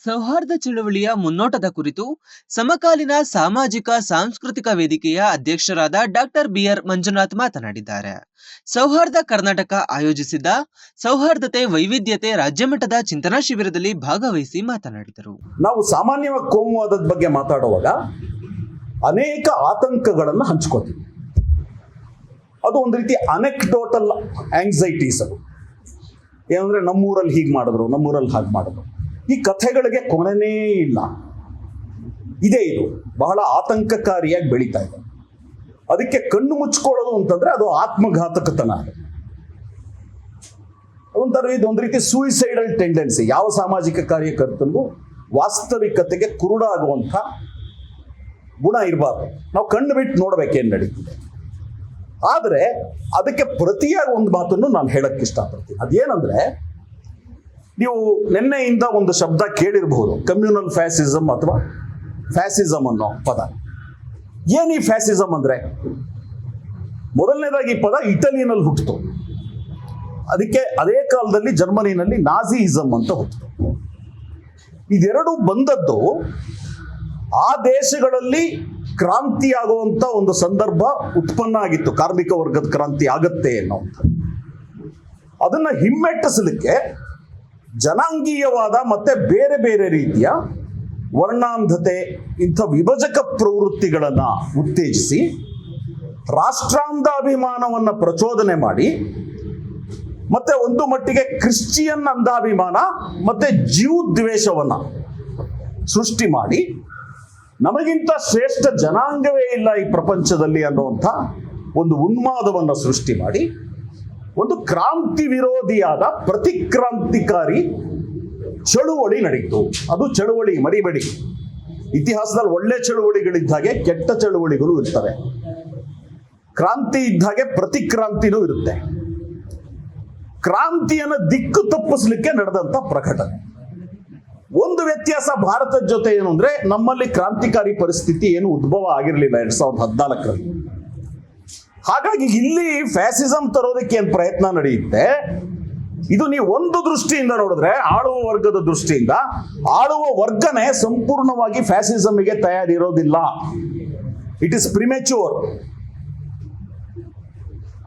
ಸೌಹಾರ್ದ ಚಳವಳಿಯ ಮುನ್ನೋಟದ ಕುರಿತು ಸಮಕಾಲೀನ ಸಾಮಾಜಿಕ ಸಾಂಸ್ಕೃತಿಕ ವೇದಿಕೆಯ ಅಧ್ಯಕ್ಷರಾದ ಡಾಕ್ಟರ್ ಬಿಆರ್ ಮಂಜುನಾಥ್ ಮಾತನಾಡಿದ್ದಾರೆ. ಸೌಹಾರ್ದ ಕರ್ನಾಟಕ ಆಯೋಜಿಸಿದ್ದ ಸೌಹಾರ್ದತೆ ವೈವಿಧ್ಯತೆ ರಾಜ್ಯಮಟ್ಟದ ಚಿಂತನಾ ಶಿಬಿರದಲ್ಲಿ ಭಾಗವಹಿಸಿ ಮಾತನಾಡಿದರು. ನಾವು ಸಾಮಾನ್ಯವಾಗಿ ಕೋಮುವಾದದ ಬಗ್ಗೆ ಮಾತಾಡುವಾಗ ಅನೇಕ ಆತಂಕಗಳನ್ನು ಹಂಚ್ಕೋತೀವಿ. ಅದು ಒಂದು ರೀತಿ ಅನೆಕ್ಡೋಟಲ್ ಆಂಗ್ಸೈಟೀಸ್. ಅದು ಏನಂದ್ರೆ ನಮ್ಮೂರಲ್ಲಿ ಹೀಗೆ ಮಾಡಿದ್ರು, ನಮ್ಮೂರಲ್ಲಿ ಹಾಗೆ ಮಾಡಿದ್ರು. ಈ ಕಥೆಗಳಿಗೆ ಕೊನೆನೇ ಇಲ್ಲ. ಇದು ಬಹಳ ಆತಂಕಕಾರಿಯಾಗಿ ಬೆಳೀತಾ ಇದೆ. ಅದಕ್ಕೆ ಕಣ್ಣು ಮುಚ್ಕೊಳ್ಳೋದು ಅಂತಂದ್ರೆ ಅದು ಆತ್ಮಘಾತಕತನ. ಇದೊಂದು ರೀತಿ ಸೂಯಿಸೈಡಲ್ ಟೆಂಡೆನ್ಸಿ. ಯಾವ ಸಾಮಾಜಿಕ ಕಾರ್ಯಕರ್ತನಿಗೂ ವಾಸ್ತವಿಕತೆಗೆ ಕುರುಡಾಗುವಂಥ ಗುಣ ಇರಬಾರ್ದು. ನಾವು ಕಣ್ಣು ಬಿಟ್ಟು ನೋಡ್ಬೇಕೇನು ನಡೀತಿದೆ. ಆದರೆ ಅದಕ್ಕೆ ಪ್ರತಿಯಾಗಿ ಒಂದು ಮಾತನ್ನು ನಾನು ಹೇಳಕ್ಕೆ ಇಷ್ಟಪಡ್ತೀನಿ. ಅದೇನಂದ್ರೆ, ನೀವು ನಿನ್ನೆಯಿಂದ ಒಂದು ಶಬ್ದ ಕೇಳಿರಬಹುದು, ಕಮ್ಯುನಲ್ ಫ್ಯಾಸಿಸಮ್ ಅಥವಾ ಫ್ಯಾಸಿಸಮ್ ಅನ್ನೋ ಪದ. ಏನು ಈ ಫ್ಯಾಸಿಸಮ್ ಅಂದ್ರೆ? ಮೊದಲನೇದಾಗಿ ಈ ಪದ ಇಟಲಿನಲ್ಲಿ ಹುಟ್ಟಿತು. ಅದಕ್ಕೆ ಅದೇ ಕಾಲದಲ್ಲಿ ಜರ್ಮನಿನಲ್ಲಿ ನಾಜಿಯಿಸಮ್ ಅಂತ ಹುಟ್ಟಿತು. ಇದೆರಡು ಬಂದದ್ದು ಆ ದೇಶಗಳಲ್ಲಿ ಕ್ರಾಂತಿ ಆಗುವಂತ ಒಂದು ಸಂದರ್ಭ ಉತ್ಪನ್ನ ಆಗಿತ್ತು. ಕಾರ್ಮಿಕ ವರ್ಗದ ಕ್ರಾಂತಿ ಆಗತ್ತೆ ಅನ್ನೋಂಥ ಅದನ್ನ ಹಿಮ್ಮೆಟ್ಟಿಸಲಿಕ್ಕೆ ಜನಾಂಗೀಯವಾದ ಮತ್ತೆ ಬೇರೆ ಬೇರೆ ರೀತಿಯ ವರ್ಣಾಂಧತೆ, ಇಂಥ ವಿಭಜಕ ಪ್ರವೃತ್ತಿಗಳನ್ನು ಉತ್ತೇಜಿಸಿ ರಾಷ್ಟ್ರಾಂಧಾಭಿಮಾನವನ್ನು ಪ್ರಚೋದನೆ ಮಾಡಿ, ಮತ್ತೆ ಒಂದು ಮಟ್ಟಿಗೆ ಕ್ರಿಶ್ಚಿಯನ್ ಅಂಧಾಭಿಮಾನ ಮತ್ತೆ ಜೀವ ದ್ವೇಷವನ್ನ ಸೃಷ್ಟಿ ಮಾಡಿ, ನಮಗಿಂತ ಶ್ರೇಷ್ಠ ಜನಾಂಗವೇ ಇಲ್ಲ ಈ ಪ್ರಪಂಚದಲ್ಲಿ ಅನ್ನುವಂಥ ಒಂದು ಉನ್ಮಾದವನ್ನು ಸೃಷ್ಟಿ ಮಾಡಿ ಒಂದು ಕ್ರಾಂತಿ ವಿರೋಧಿಯಾದ ಪ್ರತಿಕ್ರಾಂತಿಕಾರಿ ಚಳುವಳಿ ನಡೀತು. ಅದು ಚಳುವಳಿ ಮರಿಬೇಡಿ. ಇತಿಹಾಸದಲ್ಲಿ ಒಳ್ಳೆ ಚಳುವಳಿಗಳಿದ್ದಾಗೆ ಕೆಟ್ಟ ಚಳುವಳಿಗಳು ಇರ್ತವೆ. ಕ್ರಾಂತಿ ಇದ್ದಾಗೆ ಪ್ರತಿಕ್ರಾಂತಿನೂ ಇರುತ್ತೆ. ಕ್ರಾಂತಿಯನ್ನು ದಿಕ್ಕು ತಪ್ಪಿಸ್ಲಿಕ್ಕೆ ನಡೆದಂತ ಪ್ರಕಟಣೆ. ಒಂದು ವ್ಯತ್ಯಾಸ ಭಾರತದ ಜೊತೆ ಏನು ಅಂದ್ರೆ, ನಮ್ಮಲ್ಲಿ ಕ್ರಾಂತಿಕಾರಿ ಪರಿಸ್ಥಿತಿ ಏನು ಉದ್ಭವ ಆಗಿರಲಿಲ್ಲ 2014ರಲ್ಲಿ. ಹಾಗಾಗಿ ಇಲ್ಲಿ ಫ್ಯಾಸಿಸಂ ತರೋದಕ್ಕೆ ಏನು ಪ್ರಯತ್ನ ನಡೆಯುತ್ತೆ, ಇದು ನೀವು ಒಂದು ದೃಷ್ಟಿಯಿಂದ ನೋಡಿದ್ರೆ, ಆಳುವ ವರ್ಗದ ದೃಷ್ಟಿಯಿಂದ, ಆಳುವ ವರ್ಗನೇ ಸಂಪೂರ್ಣವಾಗಿ ಫ್ಯಾಸಿಸಮ್ಗೆ ತಯಾರಿರೋದಿಲ್ಲ. It is premature.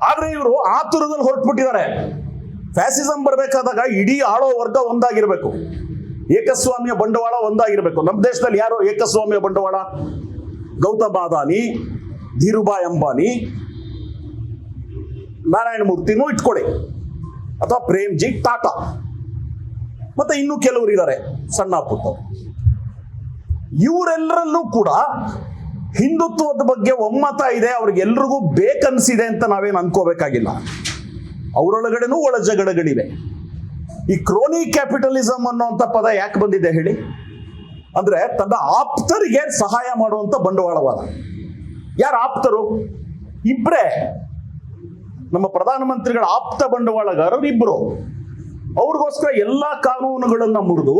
ಆದ್ರೆ ಇವರು ಆತುರದಲ್ಲಿ ಹೊರಟ್ಬಿಟ್ಟಿದ್ದಾರೆ. ಫ್ಯಾಸಿಸಂ ಬರಬೇಕಾದಾಗ ಇಡೀ ಆಳುವ ವರ್ಗ ಒಂದಾಗಿರ್ಬೇಕು, ಏಕಸ್ವಾಮ್ಯ ಬಂಡವಾಳ ಒಂದಾಗಿರ್ಬೇಕು. ನಮ್ಮ ದೇಶದಲ್ಲಿ ಯಾರು ಏಕಸ್ವಾಮ್ಯ ಬಂಡವಾಳ? ಗೌತಮ್ ಅದಾನಿ, ಧೀರುಭಾಯ್ ಅಂಬಾನಿ, ನಾರಾಯಣ ಮೂರ್ತಿನೂ ಇಟ್ಕೊಳ್ಳಿ, ಅಥವಾ ಪ್ರೇಮ್ಜಿ ಟಾಟಾ, ಮತ್ತೆ ಇನ್ನೂ ಕೆಲವರು ಇದ್ದಾರೆ ಸಣ್ಣ ಪುಟ್ಟ. ಇವರೆಲ್ಲರಲ್ಲೂ ಕೂಡ ಹಿಂದುತ್ವದ ಬಗ್ಗೆ ಒಮ್ಮತ ಇದೆ, ಅವ್ರಿಗೆಲ್ರಿಗೂ ಬೇಕನ್ಸಿದೆ ಅಂತ ನಾವೇನು ಅನ್ಕೋಬೇಕಾಗಿಲ್ಲ. ಅವರೊಳಗಡೆನೂ ಒಳ ಜಗಳಗಳಿವೆ. ಈ ಕ್ರೋನಿ ಕ್ಯಾಪಿಟಲಿಸಮ್ ಅನ್ನುವಂಥ ಪದ ಯಾಕೆ ಬಂದಿದೆ ಹೇಳಿ? ಅಂದ್ರೆ ತನ್ನ ಆಪ್ತರಿಗೆ ಸಹಾಯ ಮಾಡುವಂತ ಬಂಡವಾಳವಾದ. ಯಾರು ಆಪ್ತರು? ಇಬ್ರೇ. ನಮ್ಮ ಪ್ರಧಾನಮಂತ್ರಿಗಳ ಆಪ್ತ ಬಂಡವಾಳಗಾರರು ಇಬ್ರು. ಅವ್ರಿಗೋಸ್ಕರ ಎಲ್ಲಾ ಕಾನೂನುಗಳನ್ನ ಮುರಿದು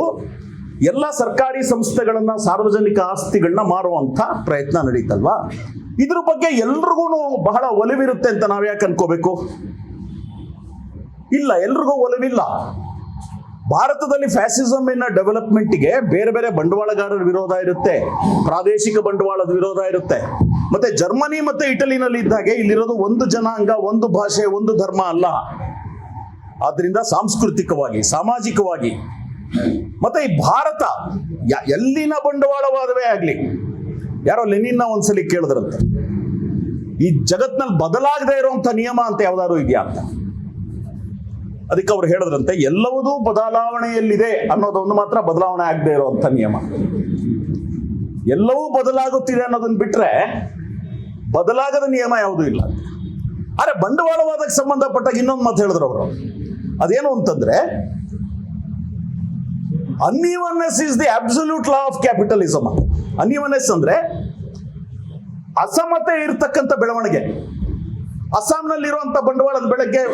ಎಲ್ಲ ಸರ್ಕಾರಿ ಸಂಸ್ಥೆಗಳನ್ನ, ಸಾರ್ವಜನಿಕ ಆಸ್ತಿಗಳನ್ನ ಮಾರುವಂತ ಪ್ರಯತ್ನ ನಡೀತಲ್ವಾ? ಇದ್ರ ಬಗ್ಗೆ ಎಲ್ರಿಗೂ ಬಹಳ ಒಲವಿರುತ್ತೆ ಅಂತ ನಾವ್ ಯಾಕೆ ಅನ್ಕೋಬೇಕು? ಇಲ್ಲ, ಎಲ್ರಿಗೂ ಒಲವಿಲ್ಲ. ಭಾರತದಲ್ಲಿ ಫ್ಯಾಸಿಸಮಿನ ಡೆವಲಪ್ಮೆಂಟ್ಗೆ ಬೇರೆ ಬೇರೆ ಬಂಡವಾಳಗಾರರ ವಿರೋಧ ಇರುತ್ತೆ, ಪ್ರಾದೇಶಿಕ ಬಂಡವಾಳದ ವಿರೋಧ ಇರುತ್ತೆ. ಮತ್ತೆ ಜರ್ಮನಿ ಮತ್ತೆ ಇಟಲಿನಲ್ಲಿ ಇದ್ದಾಗೆ ಇಲ್ಲಿರೋದು ಒಂದು ಜನಾಂಗ, ಒಂದು ಭಾಷೆ, ಒಂದು ಧರ್ಮ ಅಲ್ಲ. ಆದ್ರಿಂದ ಸಾಂಸ್ಕೃತಿಕವಾಗಿ, ಸಾಮಾಜಿಕವಾಗಿ, ಮತ್ತೆ ಈ ಭಾರತ ಎಲ್ಲಿನ ಬಂಡವಾಳವಾದವೇ ಆಗ್ಲಿ, ಯಾರೋ ಲೆನಿನ್ನ ಒಂದ್ಸಲಿ ಕೇಳಿದ್ರಂತೆ, ಈ ಜಗತ್ನಲ್ಲಿ ಬದಲಾಗದೆ ಇರುವಂತ ನಿಯಮ ಅಂತ ಯಾವ್ದಾದ್ರು ಇದೆಯಾ ಅಂತ. ಅದಕ್ಕೆ ಅವ್ರು ಹೇಳಿದ್ರಂತೆ, ಎಲ್ಲವೂ ಬದಲಾವಣೆಯಲ್ಲಿದೆ ಅನ್ನೋದೊಂದು ಮಾತ್ರ ಬದಲಾವಣೆ ಆಗದೆ ಇರುವಂತ ನಿಯಮ. ಎಲ್ಲವೂ ಬದಲಾಗುತ್ತಿದೆ ಅನ್ನೋದನ್ನ ಬಿಟ್ರೆ ಬದಲಾಗದ ನಿಯಮ ಯಾವುದೂ ಇಲ್ಲ. ಆದ್ರೆ ಬಂಡವಾಳವಾದಕ್ಕೆ ಸಂಬಂಧಪಟ್ಟಾಗ ಇನ್ನೊಂದು ಮಾತು ಹೇಳಿದ್ರು ಅವರು. ಅದೇನು ಅಂತಂದ್ರೆ, ಅನ್ಇವನ್ನೆಸ್ is the absolute law of capitalism. ಅನ್ಇವನ್ನೆಸ್ ಅಂದ್ರೆ ಅಸಮತೆ ಇರ್ತಕ್ಕಂಥ ಬೆಳವಣಿಗೆ. ಅಸ್ಸಾಂನಲ್ಲಿರುವಂತ ಬಂಡವಾಳದ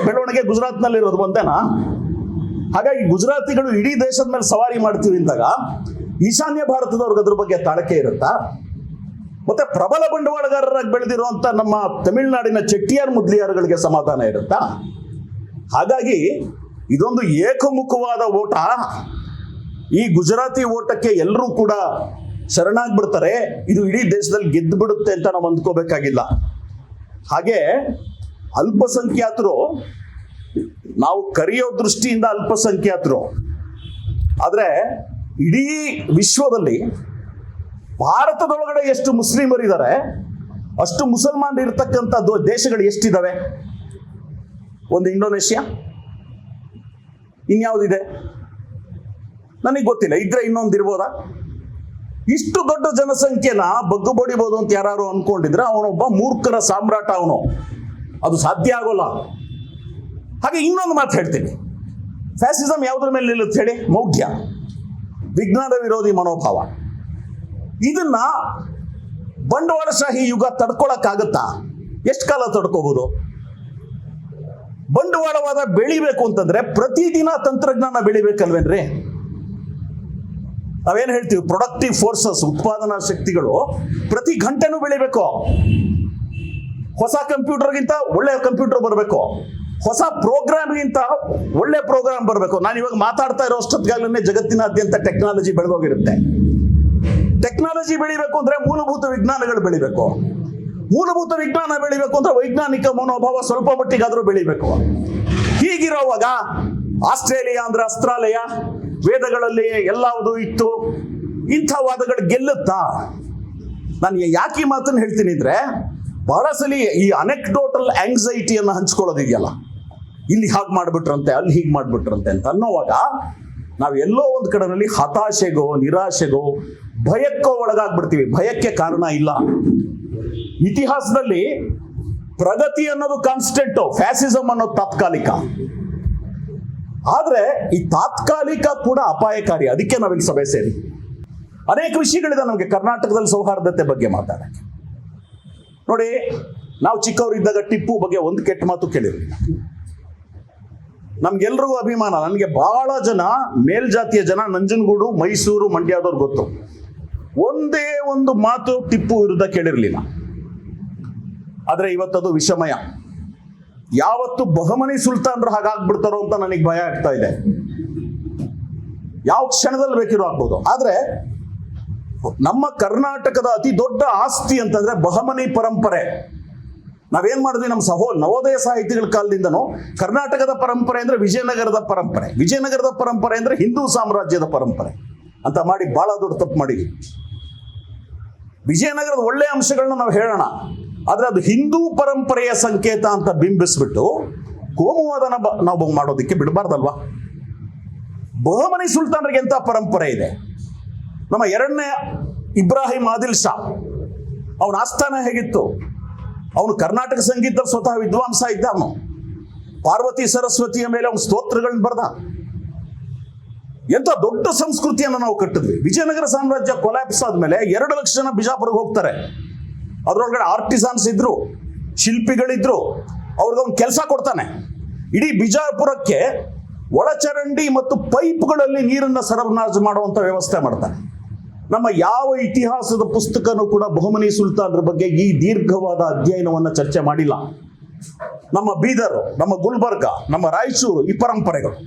ಬೆಳವಣಿಗೆ ಗುಜರಾತ್ನಲ್ಲಿ ಇರೋದು ಒಂದೇನಾ? ಹಾಗಾಗಿ ಗುಜರಾತಿಗಳು ಇಡೀ ದೇಶದ ಮೇಲೆ ಸವಾರಿ ಮಾಡ್ತೀವಿ ಅಂದಾಗ ಈಶಾನ್ಯ ಭಾರತದವ್ರಿಗೆ ಅದ್ರ ಬಗ್ಗೆ ತಾಳಕೆ ಇರುತ್ತಾ? ಮತ್ತೆ ಪ್ರಬಲ ಬಂಡವಾಳಗಾರರಾಗಿ ಬೆಳೆದಿರುವಂತ ನಮ್ಮ ತಮಿಳುನಾಡಿನ ಚೆಟ್ಟಿಯಾರ್ ಮುದ್ಲಿಯಾರ್ಗಳಿಗೆ ಸಮಾಧಾನ ಇರುತ್ತಾ? ಹಾಗಾಗಿ ಇದೊಂದು ಏಕಮುಖವಾದ ಓಟ. ಈ ಗುಜರಾತಿ ಓಟಕ್ಕೆ ಎಲ್ಲರೂ ಕೂಡ ಶರಣಾಗ್ಬಿಡ್ತಾರೆ, ಇದು ಇಡೀ ದೇಶದಲ್ಲಿ ಗೆದ್ದು ಬಿಡುತ್ತೆ ಅಂತ ನಾವು ಅಂದ್ಕೋಬೇಕಾಗಿಲ್ಲ. ಹಾಗೆ ಅಲ್ಪಸಂಖ್ಯಾತರು, ನಾವು ಕರೆಯೋ ದೃಷ್ಟಿಯಿಂದ ಅಲ್ಪಸಂಖ್ಯಾತರು, ಆದರೆ ಇಡೀ ವಿಶ್ವದಲ್ಲಿ ಭಾರತದೊಳಗಡೆ ಎಷ್ಟು ಮುಸ್ಲಿಮರಿದ್ದಾರೆ ಅಷ್ಟು ಮುಸಲ್ಮಾನರು ಇರ್ತಕ್ಕಂಥ ದೇಶಗಳು ಎಷ್ಟಿದ್ದಾವೆ? ಒಂದು ಇಂಡೋನೇಷ್ಯಾ, ಇನ್ಯಾವುದಿದೆ ನನಗೆ ಗೊತ್ತಿಲ್ಲ, ಇದ್ರೆ ಇನ್ನೊಂದು ಇರ್ಬೋದಾ? ಇಷ್ಟು ದೊಡ್ಡ ಜನಸಂಖ್ಯೆನ ಬಗ್ಗು ಬಡಿಬೋದು ಅಂತ ಯಾರು ಅನ್ಕೊಂಡಿದ್ರೆ ಅವನೊಬ್ಬ ಮೂರ್ಖರ ಸಾಮ್ರಾಟ ಅವನು, ಅದು ಸಾಧ್ಯ ಆಗೋಲ್ಲ. ಹಾಗೆ ಇನ್ನೊಂದು ಮಾತು ಹೇಳ್ತೀನಿ, ಫ್ಯಾಸಿಸಮ್ ಯಾವುದ್ರ ಮೇಲೆ ನಿಲ್ಲುತ್ತೆ ಹೇಳಿ? ಮೌಢ್ಯ, ವಿಜ್ಞಾನ ವಿರೋಧಿ ಮನೋಭಾವ. ಇದನ್ನ ಬಂಡವಾಳಶಾಹಿ ಯುಗ ತಡ್ಕೊಳಕ್ಕಾಗತ್ತಾ? ಎಷ್ಟು ಕಾಲ ತಡ್ಕೋಬಹುದು? ಬಂಡವಾಳವಾದ ಬೆಳಿಬೇಕು ಅಂತಂದ್ರೆ ಪ್ರತಿದಿನ ತಂತ್ರಜ್ಞಾನ ಬೆಳಿಬೇಕಲ್ವೇನ್ರಿ? ನಾವೇನ್ ಹೇಳ್ತೀವಿ, ಪ್ರೊಡಕ್ಟಿವ್ ಫೋರ್ಸಸ್, ಉತ್ಪಾದನಾ ಶಕ್ತಿಗಳು ಪ್ರತಿ ಗಂಟೆನೂ ಬೆಳಿಬೇಕು. ಹೊಸ ಕಂಪ್ಯೂಟರ್ಗಿಂತ ಒಳ್ಳೆ ಕಂಪ್ಯೂಟರ್ ಬರಬೇಕು, ಹೊಸ ಪ್ರೋಗ್ರಾಮ್ಗಿಂತ ಒಳ್ಳೆ ಪ್ರೋಗ್ರಾಮ್ ಬರಬೇಕು. ನಾನು ಇವಾಗ ಮಾತಾಡ್ತಾ ಇರೋ ಅಷ್ಟೊತ್ತಿಗಾಗಲೇ ಜಗತ್ತಿನಾದ್ಯಂತ ಟೆಕ್ನಾಲಜಿ ಬೆಳೆದೋಗಿರುತ್ತೆ. ಟೆಕ್ನಾಲಜಿ ಬೆಳಿಬೇಕು ಅಂದ್ರೆ ಮೂಲಭೂತ ವಿಜ್ಞಾನಗಳು ಬೆಳಿಬೇಕು. ಮೂಲಭೂತ ವಿಜ್ಞಾನ ಬೆಳಿಬೇಕು ಅಂದ್ರೆ ವೈಜ್ಞಾನಿಕ ಮನೋಭಾವ ಸ್ವಲ್ಪ ಮಟ್ಟಿಗಾದ್ರೂ ಬೆಳಿಬೇಕು. ಹೀಗಿರೋವಾಗ ಆಸ್ಟ್ರೇಲಿಯಾ ಅಂದ್ರೆ ಅಸ್ತ್ರಾಲಯ, ವೇದಗಳಲ್ಲಿ ಎಲ್ಲವುದು ಇತ್ತು, ಇಂಥ ವಾದಗಳು ಗೆಲ್ಲುತ್ತಾ? ನಾನು ಯಾಕೆ ಈ ಮಾತನ್ನು ಹೇಳ್ತೀನಿ ಅಂದ್ರೆ, ಬಹಳ ಸಲ ಈ ಅನೆಕ್ಡೋಟಲ್ ಆಂಗ್ಸೈಟಿಯನ್ನು ಹಂಚ್ಕೊಳ್ಳೋದಿದೆಯಲ್ಲ, ಇಲ್ಲಿ ಹಾಗೆ ಮಾಡ್ಬಿಟ್ರಂತೆ, ಅಲ್ಲಿ ಹೀಗೆ ಮಾಡ್ಬಿಟ್ರಂತೆ ಅಂತ ಅನ್ನೋವಾಗ ನಾವು ಎಲ್ಲೋ ಒಂದು ಕಡೆಯಲ್ಲಿ ಹತಾಶೆಗೋ, ನಿರಾಶೆಗೋ, ಭಯಕ್ಕೋ ಒಳಗಾಗ್ಬಿಡ್ತೀವಿ. ಭಯಕ್ಕೆ ಕಾರಣ ಇಲ್ಲ. ಇತಿಹಾಸದಲ್ಲಿ ಪ್ರಗತಿ ಅನ್ನೋದು ಕಾನ್ಸ್ಟೆಂಟ್, ಫ್ಯಾಸಿಸಮ್ ಅನ್ನೋದು ತಾತ್ಕಾಲಿಕ. ಆದ್ರೆ ಈ ತಾತ್ಕಾಲಿಕ ಕೂಡ ಅಪಾಯಕಾರಿ. ಅದಕ್ಕೆ ನಾವಿಲ್ಲಿ ಸಭೆ ಸೇರಿ ಅನೇಕ ವಿಷಯಗಳಿದೆ ನಮಗೆ ಕರ್ನಾಟಕದಲ್ಲಿ ಸೌಹಾರ್ದತೆ ಬಗ್ಗೆ ಮಾತಾಡಕ್ಕೆ. ನೋಡಿ, ನಾವು ಚಿಕ್ಕವರಿದ್ದಾಗ ಟಿಪ್ಪು ಬಗ್ಗೆ ಒಂದು ಕೆಟ್ಟ ಮಾತು ಕೇಳಿರಲಿಲ್ಲ. ನಮ್ಗೆಲ್ರಿಗೂ ಅಭಿಮಾನ. ನನಗೆ ಬಹಳ ಜನ ಮೇಲ್ಜಾತಿಯ ಜನ ನಂಜನಗೂಡು, ಮೈಸೂರು, ಮಂಡ್ಯದವ್ರು ಗೊತ್ತು, ಒಂದೇ ಒಂದು ಮಾತು ಟಿಪ್ಪು ವಿರುದ್ಧ ಕೇಳಿರಲಿಲ್ಲ. ಆದ್ರೆ ಇವತ್ತದು ವಿಷಮಯ. ಯಾವತ್ತು ಬಹುಮನಿ ಸುಲ್ತಾನ್ರು ಹಾಗಾಗ್ಬಿಡ್ತಾರೋ ಅಂತ ನನಗೆ ಭಯ ಆಗ್ತಾ ಇದೆ. ಯಾವ ಕ್ಷಣದಲ್ಲಿ ಬೇಕಿರೋ ಆಗ್ಬೋದು. ಆದ್ರೆ ನಮ್ಮ ಕರ್ನಾಟಕದ ಅತಿ ದೊಡ್ಡ ಆಸ್ತಿ ಅಂತಂದ್ರೆ ಬಹುಮನಿ ಪರಂಪರೆ. ನಾವೇನ್ ಮಾಡಿದ್ವಿ, ನಮ್ಮ ನವೋದಯ ಸಾಹಿತಿಗಳ ಕಾಲದಿಂದನೂ ಕರ್ನಾಟಕದ ಪರಂಪರೆ ಅಂದ್ರೆ ವಿಜಯನಗರದ ಪರಂಪರೆ, ವಿಜಯನಗರದ ಪರಂಪರೆ ಅಂದ್ರೆ ಹಿಂದೂ ಸಾಮ್ರಾಜ್ಯದ ಪರಂಪರೆ ಅಂತ ಮಾಡಿ ಬಹಳ ದೊಡ್ಡ ತಪ್ಪು ಮಾಡಿದ್ವಿ. ವಿಜಯನಗರದ ಒಳ್ಳೆ ಅಂಶಗಳನ್ನ ನಾವು ಹೇಳೋಣ, ಆದ್ರೆ ಅದು ಹಿಂದೂ ಪರಂಪರೆಯ ಸಂಕೇತ ಅಂತ ಬಿಂಬಿಸ್ಬಿಟ್ಟು ಕೋಮುವಾದನ ನಾವು ಮಾಡೋದಕ್ಕೆ ಬಿಡಬಾರ್ದಲ್ವಾ? ಬಹುಮನಿ ಸುಲ್ತಾನರಿಗೆ ಎಂತ ಪರಂಪರೆ ಇದೆ. ನಮ್ಮ ಎರಡನೇ ಇಬ್ರಾಹಿಂ ಆದಿಲ್ ಶಾ, ಅವನ ಆಸ್ಥಾನ ಹೇಗಿತ್ತು? ಅವನು ಕರ್ನಾಟಕ ಸಂಗೀತದ ಸ್ವತಃ ವಿದ್ವಾಂಸ ಇದ್ದ. ಅವನು ಪಾರ್ವತಿ ಸರಸ್ವತಿಯ ಮೇಲೆ ಅವನು ಸ್ತೋತ್ರಗಳನ್ನ ಬರೆದ. ಎಂತ ದೊಡ್ಡ ಸಂಸ್ಕೃತಿಯನ್ನು ನಾವು ಕಟ್ಟಿದ್ವಿ. ವಿಜಯನಗರ ಸಾಮ್ರಾಜ್ಯ ಕೊಲ್ಯಾಪ್ಸ್ ಆದ್ಮೇಲೆ 2 ಲಕ್ಷ ಜನ ಬಿಜಾಪುರಕ್ಕೆ ಹೋಗ್ತಾರೆ. ಅದ್ರೊಳಗಡೆ ಆರ್ಟಿಸಾನ್ಸ್ ಇದ್ರು, ಶಿಲ್ಪಿಗಳಿದ್ರು. ಅವ್ರಿಗವ್ನು ಕೆಲಸ ಕೊಡ್ತಾನೆ. ಇಡೀ ಬಿಜಾಪುರಕ್ಕೆ ಒಳಚರಂಡಿ ಮತ್ತು ಪೈಪ್ಗಳಲ್ಲಿ ನೀರನ್ನು ಸರಬರಾಜು ಮಾಡುವಂತ ವ್ಯವಸ್ಥೆ ಮಾಡ್ತಾನೆ. ನಮ್ಮ ಯಾವ ಇತಿಹಾಸದ ಪುಸ್ತಕನೂ ಕೂಡ ಬಹುಮನಿ ಸುಲ್ತಾನರ ಬಗ್ಗೆ ಈ ದೀರ್ಘವಾದ ಅಧ್ಯಯನವನ್ನು ಚರ್ಚೆ ಮಾಡಿಲ್ಲ. ನಮ್ಮ ಬೀದರ್, ನಮ್ಮ ಗುಲ್ಬರ್ಗ, ನಮ್ಮ ರಾಯಚೂರು ಈ ಪರಂಪರೆಗಳು.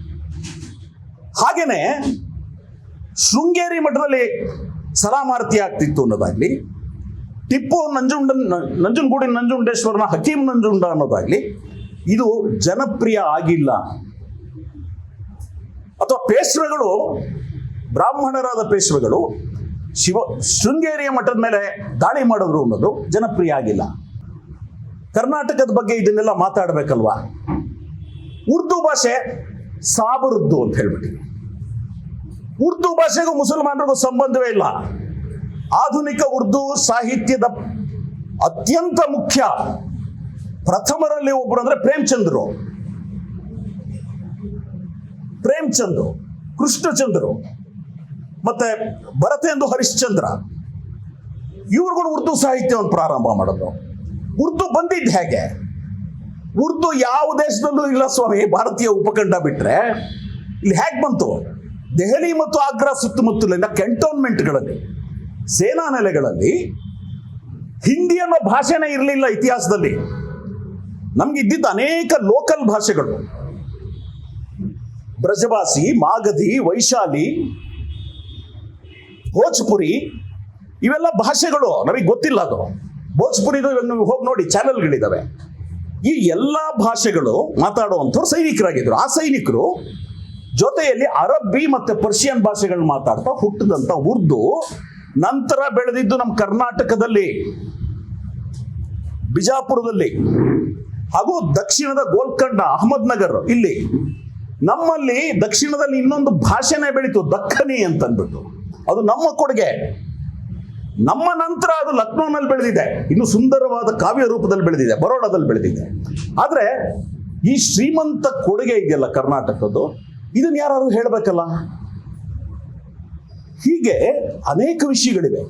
ಹಾಗೇನೆ ಶೃಂಗೇರಿ ಮಠದಲ್ಲಿ ಸಲಾಮಾರತಿ ಆಗ್ತಿತ್ತು ಅನ್ನೋದಾಗ್ಲಿ, ಟಿಪ್ಪು ನಂಜನಗೂಡಿನ ನಂಜುಂಡೇಶ್ವರನ ಹಕೀಂ ನಂಜುಂಡ ಅನ್ನೋದಾಗ್ಲಿ, ಇದು ಜನಪ್ರಿಯ ಆಗಿಲ್ಲ. ಅಥವಾ ಪೇಶ್ವೆಗಳು, ಬ್ರಾಹ್ಮಣರಾದ ಪೇಶ್ವೆಗಳು ಶೃಂಗೇರಿಯ ಮಠದ ಮೇಲೆ ದಾಳಿ ಮಾಡಿದ್ರು ಅನ್ನೋದು ಜನಪ್ರಿಯ ಆಗಿಲ್ಲ. ಕರ್ನಾಟಕದ ಬಗ್ಗೆ ಇದನ್ನೆಲ್ಲ ಮಾತಾಡಬೇಕಲ್ವಾ? ಉರ್ದು ಭಾಷೆ ಸಾಬರುದ್ದು ಅಂತ ಹೇಳ್ಬಿಟ್ಟಿವಿ. ಉರ್ದು ಭಾಷೆಗೂ ಮುಸಲ್ಮಾನರಿಗೂ ಸಂಬಂಧವೇ ಇಲ್ಲ. ಆಧುನಿಕ ಉರ್ದು ಸಾಹಿತ್ಯದ ಅತ್ಯಂತ ಮುಖ್ಯ ಪ್ರಥಮರಲ್ಲಿ ಒಬ್ಬರು ಅಂದ್ರೆ ಪ್ರೇಮಚಂದ್ರು, ಕೃಷ್ಣಚಂದ್ರು, ಮತ್ತೆ ಭರತೇಂದು ಹರಿಶ್ಚಂದ್ರ. ಇವ್ರುಗಳು ಉರ್ದು ಸಾಹಿತ್ಯವನ್ನು ಪ್ರಾರಂಭ ಮಾಡಿದ್ರು. ಉರ್ದು ಬಂದಿದ್ದು ಹೇಗೆ? ಉರ್ದು ಯಾವ ದೇಶದಲ್ಲೂ ಇಲ್ಲ ಸ್ವಾಮಿ, ಭಾರತೀಯ ಉಪಖಂಡ ಬಿಟ್ರೆ. ಇಲ್ಲಿ ಹೇಗೆ ಬಂತು? ದೆಹಲಿ ಮತ್ತು ಆಗ್ರಾ ಸುತ್ತಮುತ್ತಲಿನ ಕ್ಯಾಂಟೋನ್ಮೆಂಟ್ಗಳಲ್ಲಿ, ಸೇನಾ ನೆಲೆಗಳಲ್ಲಿ ಹಿಂದಿ ಅನ್ನೋ ಭಾಷೆನೇ ಇರಲಿಲ್ಲ ಇತಿಹಾಸದಲ್ಲಿ. ನಮ್ಗೆ ಇದ್ದಿದ್ದ ಅನೇಕ ಲೋಕಲ್ ಭಾಷೆಗಳು, ಬ್ರಜಭಾಷಿ, ಮಾಗಧಿ, ವೈಶಾಲಿ, ಭೋಜ್ಪುರಿ, ಇವೆಲ್ಲ ಭಾಷೆಗಳು ನಮಗೆ ಗೊತ್ತಿಲ್ಲ. ಅದು ಭೋಜ್ಪುರಿದು ನೀವು ಹೋಗಿ ನೋಡಿ, ಚಾನೆಲ್ಗಳಿದ್ದಾವೆ. ಈ ಎಲ್ಲ ಭಾಷೆಗಳು ಮಾತಾಡುವಂಥವ್ರು ಸೈನಿಕರಾಗಿದ್ರು. ಆ ಸೈನಿಕರು ಜೊತೆಯಲ್ಲಿ ಅರಬ್ಬಿ ಮತ್ತೆ ಪರ್ಷಿಯನ್ ಭಾಷೆಗಳನ್ನ ಮಾತಾಡ್ತಾ ಹುಟ್ಟಿದಂಥ ಉರ್ದು ನಂತರ ಬೆಳೆದಿದ್ದು ನಮ್ಮ ಕರ್ನಾಟಕದಲ್ಲಿ, ಬಿಜಾಪುರದಲ್ಲಿ, ಹಾಗೂ ದಕ್ಷಿಣದ ಗೋಲ್ಕೊಂಡ, ಅಹಮದ್ನಗರ್, ಇಲ್ಲಿ ನಮ್ಮಲ್ಲಿ ದಕ್ಷಿಣದಲ್ಲಿ ಇನ್ನೊಂದು ಭಾಷೆನೇ ಬೆಳೀತು, ದಕ್ಕನಿ ಅಂತ ಅಂದ್ಬಿಟ್ಟು. ಅದು ನಮ್ಮ ಕೊಡುಗೆ. ನಮ್ಮ ನಂತರ ಅದು ಲಕ್ನೋನಲ್ಲಿ ಬೆಳೆದಿದೆ, ಇನ್ನು ಸುಂದರವಾದ ಕಾವ್ಯ ರೂಪದಲ್ಲಿ ಬೆಳೆದಿದೆ, ಬರೋಡಾದಲ್ಲಿ ಬೆಳೆದಿದೆ. ಆದರೆ ಈ ಶ್ರೀಮಂತ ಕೊಡುಗೆ ಇದೆಯಲ್ಲ ಕರ್ನಾಟಕದ್ದು, ಇದನ್ನು ಯಾರು ಹೇಳಬೇಕಲ್ಲ. ಹೀಗೆ ಅನೇಕ ವಿಷಯಗಳಿವೆ.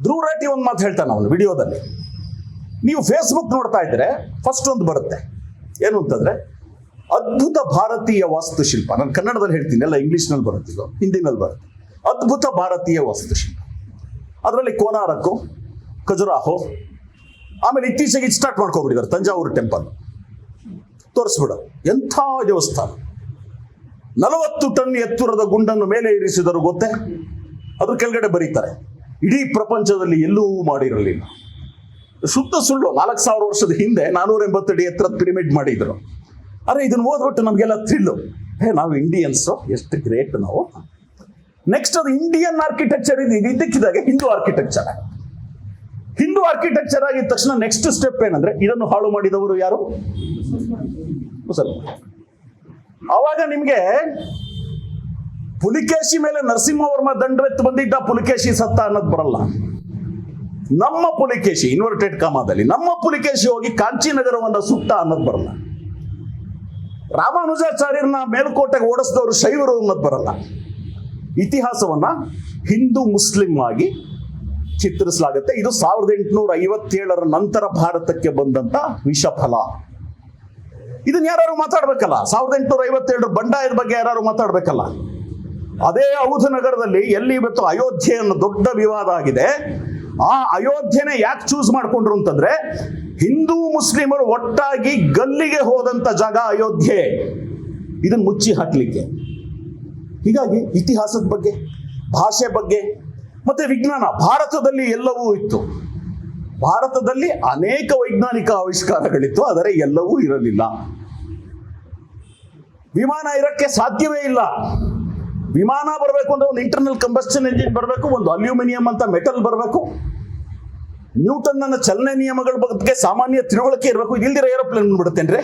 ಧ್ರುವ ರಾಠಿ ಒಂದು ಮಾತು ಹೇಳ್ತಾನೆ ಅವನು ವಿಡಿಯೋದಲ್ಲಿ. ನೀವು ಫೇಸ್ಬುಕ್ ನೋಡ್ತಾ ಇದ್ರೆ ಫಸ್ಟ್ ಒಂದು ಬರುತ್ತೆ, ಏನು ಅಂತಂದ್ರೆ ಅದ್ಭುತ ಭಾರತೀಯ ವಾಸ್ತುಶಿಲ್ಪ. ನಾನು ಕನ್ನಡದಲ್ಲಿ ಹೇಳ್ತೀನಿ, ಎಲ್ಲ ಇಂಗ್ಲಿಷ್ನಲ್ಲಿ ಬರುತ್ತಿದ್ದು, ಹಿಂದಿನಲ್ಲಿ ಬರುತ್ತೆ. ಅದ್ಭುತ ಭಾರತೀಯ ವಾಸ್ತುಶಿಲ್ಪ. ಅದರಲ್ಲಿ ಕೋನಾರಕ್ಕು, ಖಜುರಾಹೋ, ಆಮೇಲೆ ಇತ್ತೀಚೆಗೆ ಸ್ಟಾರ್ಟ್ ಮಾಡ್ಕೊಂಡ್ಬಿಟ್ಟಿದ್ದಾರೆ ತಂಜಾವೂರು ಟೆಂಪಲ್ ತೋರಿಸ್ಬಿಡೋದು. ಎಂಥ ದೇವಸ್ಥಾನ! 40 ಟನ್ ಎತ್ತರದ ಗುಂಡನ್ನು ಮೇಲೆ ಇರಿಸಿದರು ಗೊತ್ತೇ? ಅದ್ರ ಕೆಳಗಡೆ ಬರೀತಾರೆ, ಇಡೀ ಪ್ರಪಂಚದಲ್ಲಿ ಎಲ್ಲೂ ಮಾಡಿರಲಿಲ್ಲ. ಶುದ್ಧ ಸುಳ್ಳು. 4000 ವರ್ಷದ ಹಿಂದೆ 480 ಅಡಿ ಎತ್ತರದ ಪಿರಮಿಡ್ ಮಾಡಿದ್ರು. ಅರೆ ಇದನ್ನು ಓದ್ಬಿಟ್ಟು ನಮಗೆಲ್ಲ ಥ್ರಿಲ್ಲು, ನಾವು ಇಂಡಿಯನ್ಸು ಎಷ್ಟು ಗ್ರೇಟ್ ನಾವು. ನೆಕ್ಸ್ಟ್ ಅದು ಇಂಡಿಯನ್ ಆರ್ಕಿಟೆಕ್ಚರ್ ಇದಕ್ಕಿದಾಗೆ ಹಿಂದೂ ಆರ್ಕಿಟೆಕ್ಚರ್. ಹಿಂದೂ ಆರ್ಕಿಟೆಕ್ಚರ್ ಆಗಿದ ತಕ್ಷಣ ನೆಕ್ಸ್ಟ್ ಸ್ಟೆಪ್ ಏನಂದ್ರೆ, ಇದನ್ನು ಹಾಳು ಮಾಡಿದವರು ಯಾರು? ಮುಸಲ್ಮಾನ. ಆವಾಗ ನಿಮ್ಗೆ ಪುಲಿಕೇಶಿ ಮೇಲೆ ನರಸಿಂಹವರ್ಮ ದಂಡವೆತ್ತು ಬಂದಿದ್ದ, ಪುಲಿಕೇಶಿ ಸತ್ತ ಅನ್ನೋದು ಬರಲ್ಲ. ನಮ್ಮ ಪುಲಿಕೇಶಿ, ಇನ್ವರ್ಟೆಡ್ ಕಾಮಾದಲ್ಲಿ ನಮ್ಮ ಪುಲಿಕೇಶಿ ಹೋಗಿ ಕಾಂಚೀನಗರವನ್ನ ಸುಟ್ಟ ಅನ್ನೋದು ಬರಲ್ಲ. ರಾಮಾನುಜಾಚಾರ್ಯರನ್ನ ಮೇಲುಕೋಟೆಗೆ ಓಡಿಸಿದವರು ಶೈವರು ಅನ್ನೋದು ಬರಲ್ಲ. ಇತಿಹಾಸವನ್ನ ಹಿಂದೂ ಮುಸ್ಲಿಂ ಆಗಿ ಚಿತ್ರಿಸಲಾಗುತ್ತೆ. ಇದು 1857 ನಂತರ ಭಾರತಕ್ಕೆ ಬಂದಂತ ವಿಷಫಲ. ಇದನ್ನ ಯಾರು ಮಾತಾಡ್ಬೇಕಲ್ಲ. 1857 ಬಂಡಾಯದ ಬಗ್ಗೆ ಯಾರು ಮಾತಾಡ್ಬೇಕಲ್ಲ. ಅದೇ ಔಧ್ ನಗರದಲ್ಲಿ ಎಲ್ಲಿ ಇವತ್ತು ಅಯೋಧ್ಯೆ ಅನ್ನೋ ದೊಡ್ಡ ವಿವಾದ ಆಗಿದೆ. ಆ ಅಯೋಧ್ಯೆನೇ ಯಾಕೆ ಚೂಸ್ ಮಾಡ್ಕೊಂಡ್ರು ಅಂತಂದ್ರೆ, ಹಿಂದೂ ಮುಸ್ಲಿಮರು ಒಟ್ಟಾಗಿ ಗಲ್ಲಿಗೆ ಹೋದಂತ ಜಾಗ ಅಯೋಧ್ಯೆ, ಇದನ್ನ ಮುಚ್ಚಿ ಹಾಕ್ಲಿಕ್ಕೆ. ಹೀಗಾಗಿ ಇತಿಹಾಸದ ಬಗ್ಗೆ, ಭಾಷೆ ಬಗ್ಗೆ, ಮತ್ತೆ ವಿಜ್ಞಾನ, ಭಾರತದಲ್ಲಿ ಎಲ್ಲವೂ ಇತ್ತು. ಭಾರತದಲ್ಲಿ ಅನೇಕ ವೈಜ್ಞಾನಿಕ ಆವಿಷ್ಕಾರಗಳಿತ್ತು, ಆದರೆ ಎಲ್ಲವೂ ಇರಲಿಲ್ಲ. ವಿಮಾನ ಇರಕ್ಕೆ ಸಾಧ್ಯವೇ ಇಲ್ಲ. ವಿಮಾನ ಬರಬೇಕು ಅಂದ್ರೆ ಒಂದು ಇಂಟರ್ನಲ್ ಕಂಬಸ್ಟನ್ ಎಂಜಿನ್ ಬರಬೇಕು, ಒಂದು ಅಲ್ಯೂಮಿನಿಯಂ ಅಂತ ಮೆಟಲ್ ಬರಬೇಕು, ನ್ಯೂಟನ್ ನನ್ನ ಚಲನೆ ನಿಯಮಗಳ ಬಗ್ಗೆ ಸಾಮಾನ್ಯ ತಿಳುವಳಿಕೆ ಇರಬೇಕು. ಇಲ್ದಿರ ಏರೋಪ್ಲೇನ್ ಬಿಡುತ್ತೇನ್ರಿ.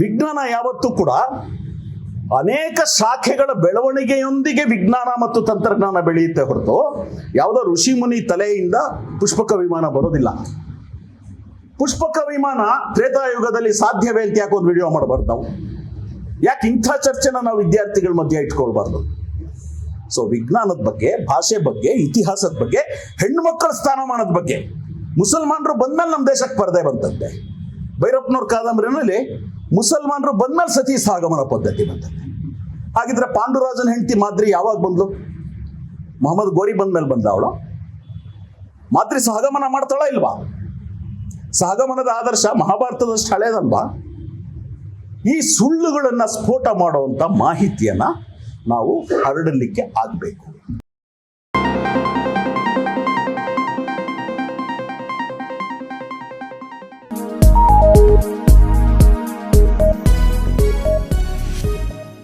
ವಿಜ್ಞಾನ ಯಾವತ್ತೂ ಕೂಡ ಅನೇಕ ಶಾಖೆಗಳ ಬೆಳವಣಿಗೆಯೊಂದಿಗೆ ವಿಜ್ಞಾನ ಮತ್ತು ತಂತ್ರಜ್ಞಾನ ಬೆಳೆಯುತ್ತೆ ಹೊರತು ಯಾವುದೋ ಋಷಿ ಮುನಿ ತಲೆಯಿಂದ ಪುಷ್ಪಕ ವಿಮಾನ ಬರೋದಿಲ್ಲ. ಪುಷ್ಪಕ ವಿಮಾನ ತ್ರೇತಾಯುಗದಲ್ಲಿ ಸಾಧ್ಯವೇ ಅಂತ ಯಾಕೆ ಒಂದು ವಿಡಿಯೋ ಮಾಡಬಾರ್ದು ನಾವು? ಯಾಕೆ ಇಂಥ ಚರ್ಚೆನ ನಾವು ವಿದ್ಯಾರ್ಥಿಗಳ ಮಧ್ಯೆ ಇಟ್ಕೊಳ್ಬಾರ್ದು? ಸೊ ವಿಜ್ಞಾನದ ಬಗ್ಗೆ, ಭಾಷೆ ಬಗ್ಗೆ, ಇತಿಹಾಸದ ಬಗ್ಗೆ, ಹೆಣ್ಣುಮಕ್ಕಳ ಸ್ಥಾನಮಾನದ ಬಗ್ಗೆ ಮುಸಲ್ಮಾನರು ಬಂದ್ಮೇಲೆ ನಮ್ಮ ದೇಶಕ್ಕೆ ಪರದೆ ಬಂತಂತೆ. ಭೈರಪ್ಪನವ್ರ ಕಾದಂಬರಿನಲ್ಲಿ ಮುಸಲ್ಮಾನರು ಬಂದ್ಮೇಲೆ ಸತಿ ಸಹಗಮನ ಪದ್ಧತಿ ಬಂತಂತೆ. ಹಾಗಿದ್ರೆ ಪಾಂಡುರಾಜನ ಹೆಂಡತಿ ಮಾದ್ರಿ ಯಾವಾಗ ಬಂದ್ಲು? ಮೊಹಮ್ಮದ್ ಗೋರಿ ಬಂದ್ಮೇಲೆ ಬಂದ ಅವಳು. ಮಾದ್ರಿ ಸಹಗಮನ ಮಾಡ್ತಾಳ ಇಲ್ವಾ? ಸಹಗಮನದ ಆದರ್ಶ ಮಹಾಭಾರತದಷ್ಟು ಹಳೇದಲ್ವಾ? ಈ ಸುಳ್ಳುಗಳನ್ನ ಸ್ಫೋಟ ಮಾಡುವಂತ ಮಾಹಿತಿಯನ್ನ ನಾವು ಹರಡಲಿಕ್ಕೆ ಆಗಬೇಕು.